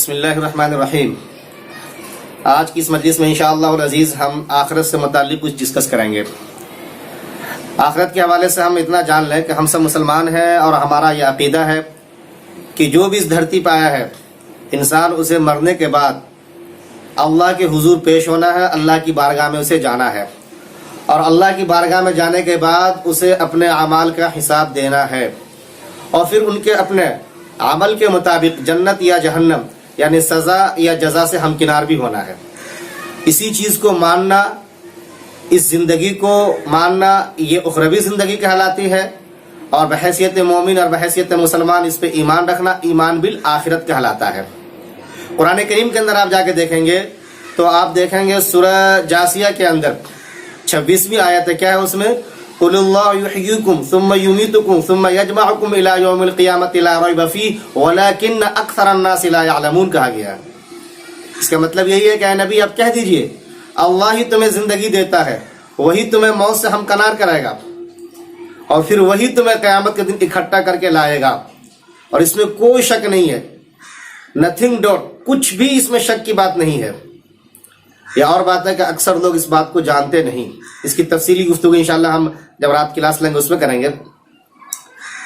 بسم اللہ الرحمن الرحیم۔ آج کی اس مجلس میں انشاءاللہ العزیز ہم آخرت سے متعلق کچھ ڈسکس کریں گے۔ آخرت کے حوالے سے ہم اتنا جان لیں کہ ہم سب مسلمان ہیں اور ہمارا یہ عقیدہ ہے کہ جو بھی اس دھرتی پہ آیا ہے انسان اسے مرنے کے بعد اللہ کے حضور پیش ہونا ہے، اللہ کی بارگاہ میں اسے جانا ہے، اور اللہ کی بارگاہ میں جانے کے بعد اسے اپنے اعمال کا حساب دینا ہے، اور پھر ان کے اپنے عمل کے مطابق جنت یا جہنم یعنی سزا یا جزا سے ہمکنار بھی ہونا ہے۔ اسی چیز کو ماننا، اس زندگی کو ماننا، یہ اخروی زندگی کہلاتی ہے، اور بحیثیت مومن اور بحیثیت مسلمان اس پہ ایمان رکھنا ایمان بالآخرت کہلاتا ہے۔ قرآن کریم کے اندر آپ جا کے دیکھیں گے تو آپ دیکھیں گے سورہ جاسیہ کے اندر 26ویں آیت ہے، کیا ہے اس میں؟ قُلِ اللَّهُ يُحْيِيكُمْ ثُمَّ يُمِيتُكُمْ ثُمَّ يَجْمَعُكُمْ إِلَى يَوْمِ الْقِيَامَةِ لَا رَيْبَ فِيهِ وَلَكِنَّ أَكْثَرَ النَّاسِ لَا يَعْلَمُونَ کہا گیا ہے۔ اس کا مطلب یہی ہے کہ اے نبی آپ کہہ دیجئے اللہ ہی تمہیں زندگی دیتا ہے، وہی تمہیں موت سے ہمکنار کرے گا، اور پھر وہی تمہیں قیامت کے دن اکٹھا کر کے لائے گا، اور اس میں کوئی شک نہیں ہے، نتھنگ ڈاؤٹ، کچھ بھی اس میں شک کی بات نہیں ہے۔ یہ اور بات ہے کہ اکثر لوگ اس بات کو جانتے نہیں۔ اس کی تفصیلی گفتگو انشاءاللہ ہم جب رات کلاس لیں گے اس میں کریں گے۔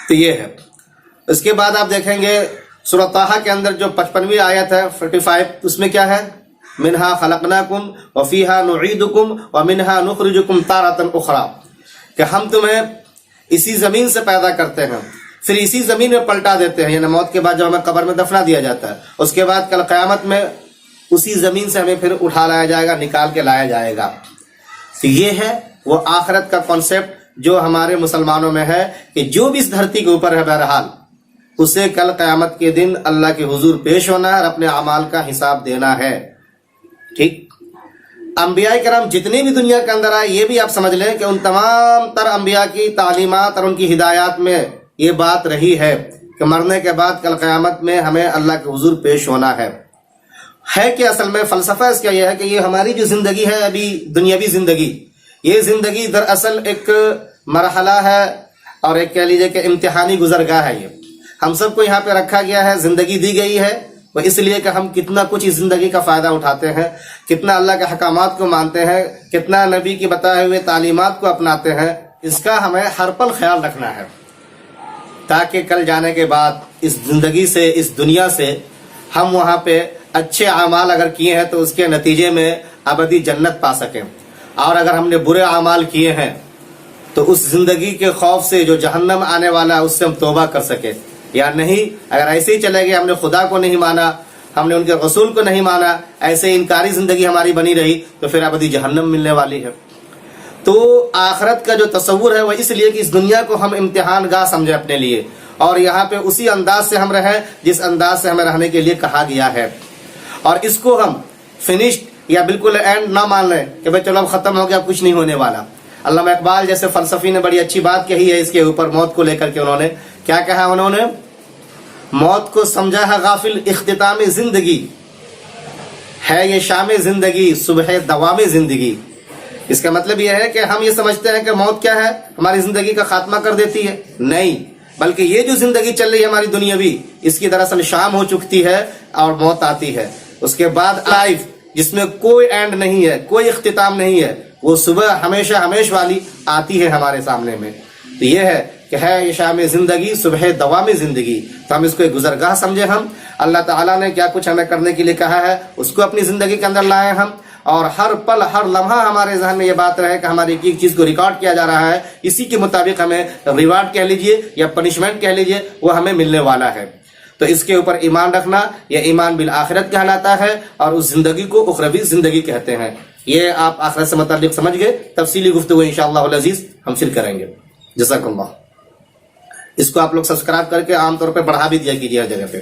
تو یہ ہے۔ اس کے بعد آپ دیکھیں گے سورہ طٰہٰ کے اندر جو 55ویں آیت ہے 45، اس میں کیا ہے؟ منہا خلقناکم وفیہا نعیدکم ومنہا نخرجکم تارۃ اخری، کہ ہم تمہیں اسی زمین سے پیدا کرتے ہیں، پھر اسی زمین میں پلٹا دیتے ہیں، یعنی موت کے بعد جب ہمیں قبر میں دفنا دیا جاتا ہے، اس کے بعد کل قیامت میں اسی زمین سے ہمیں پھر اٹھا لایا جائے گا، نکال کے لایا جائے گا۔ تو یہ ہے وہ آخرت کا کانسیپٹ جو ہمارے مسلمانوں میں ہے کہ جو بھی اس دھرتی کے اوپر ہے بہرحال اسے کل قیامت کے دن اللہ کے حضور پیش ہونا ہے اور اپنے اعمال کا حساب دینا ہے۔ ٹھیک، انبیاء کرام جتنی بھی دنیا کے اندر آئے، یہ بھی آپ سمجھ لیں کہ ان تمام تر انبیاء کی تعلیمات اور ان کی ہدایات میں یہ بات رہی ہے کہ مرنے کے بعد کل قیامت میں ہمیں اللہ کے حضور پیش ہونا ہے۔ کہ اصل میں فلسفہ اس کا یہ ہے کہ یہ ہماری جو زندگی ہے ابھی دنیاوی زندگی، یہ زندگی دراصل ایک مرحلہ ہے اور ایک کہہ لیجئے کہ امتحانی گزرگاہ ہے۔ یہ ہم سب کو یہاں پہ رکھا گیا ہے، زندگی دی گئی ہے وہ اس لیے کہ ہم کتنا کچھ اس زندگی کا فائدہ اٹھاتے ہیں، کتنا اللہ کے حکامات کو مانتے ہیں، کتنا نبی کی بتائے ہوئے تعلیمات کو اپناتے ہیں، اس کا ہمیں ہر پل خیال رکھنا ہے، تاکہ کل جانے کے بعد اس زندگی سے، اس دنیا سے ہم وہاں پہ اچھے اعمال اگر کیے ہیں تو اس کے نتیجے میں ابدی جنت پا سکیں، اور اگر ہم نے برے اعمال کیے ہیں تو اس زندگی کے خوف سے جو جہنم آنے والا ہے اس سے ہم توبہ کر سکیں، یا نہیں اگر ایسے ہی چلے گئے، ہم نے خدا کو نہیں مانا، ہم نے ان کے رسول کو نہیں مانا، ایسے انکاری زندگی ہماری بنی رہی تو پھر ابدی جہنم ملنے والی ہے۔ تو آخرت کا جو تصور ہے وہ اس لیے کہ اس دنیا کو ہم امتحان گاہ سمجھیں اپنے لیے، اور یہاں پہ اسی انداز سے ہم رہیں جس انداز سے ہمیں رہنے کے لیے کہا گیا ہے، اور اس کو ہم فنشڈ یا بالکل اینڈ نہ مان لیں کہ بھئی چلو اب ختم ہو گیا، کچھ نہیں ہونے والا۔ علامہ اقبال جیسے فلسفی نے بڑی اچھی بات کہی ہے اس کے اوپر، موت کو لے کر کے انہوں نے کیا کہا؟ انہوں نے موت کو سمجھا ہے غافل اختتام زندگی، ہے یہ شام زندگی صبح دوام زندگی۔ اس کا مطلب یہ ہے کہ ہم یہ سمجھتے ہیں کہ موت کیا ہے؟ ہماری زندگی کا خاتمہ کر دیتی ہے، نہیں، بلکہ یہ جو زندگی چل رہی ہے ہماری دنیاوی، اس کی دراصل شام ہو چکتی ہے اور موت آتی ہے۔ اس کے بعد لائف جس میں کوئی اینڈ نہیں ہے، کوئی اختتام نہیں ہے، وہ صبح ہمیشہ ہمیش والی آتی ہے ہمارے سامنے میں۔ تو یہ ہے کہ ہے یہ شام زندگی صبح دوام زندگی، تو ہم اس کو ایک گزرگاہ سمجھے، ہم اللہ تعالیٰ نے کیا کچھ ہمیں کرنے کے لیے کہا ہے اس کو اپنی زندگی کے اندر لائیں ہم، اور ہر پل ہر لمحہ ہمارے ذہن میں یہ بات رہے کہ ہماری ایک چیز کو ریکارڈ کیا جا رہا ہے، اسی کے مطابق ہمیں ریوارڈ کہہ لیجئے یا پنشمنٹ کہہ لیجئے وہ ہمیں ملنے والا ہے۔ تو اس کے اوپر ایمان رکھنا یہ ایمان بالآخرت کہلاتا ہے، اور اس زندگی کو اخروی زندگی کہتے ہیں۔ یہ آپ آخرت سے متعلق سمجھ گئے، تفصیلی گفتگو انشاءاللہ العزیز ہم پھر کریں گے۔ جزاک اللہ۔ اس کو آپ لوگ سبسکرائب کر کے عام طور پہ بڑھا بھی دیا کیجیے ہر جگہ پہ۔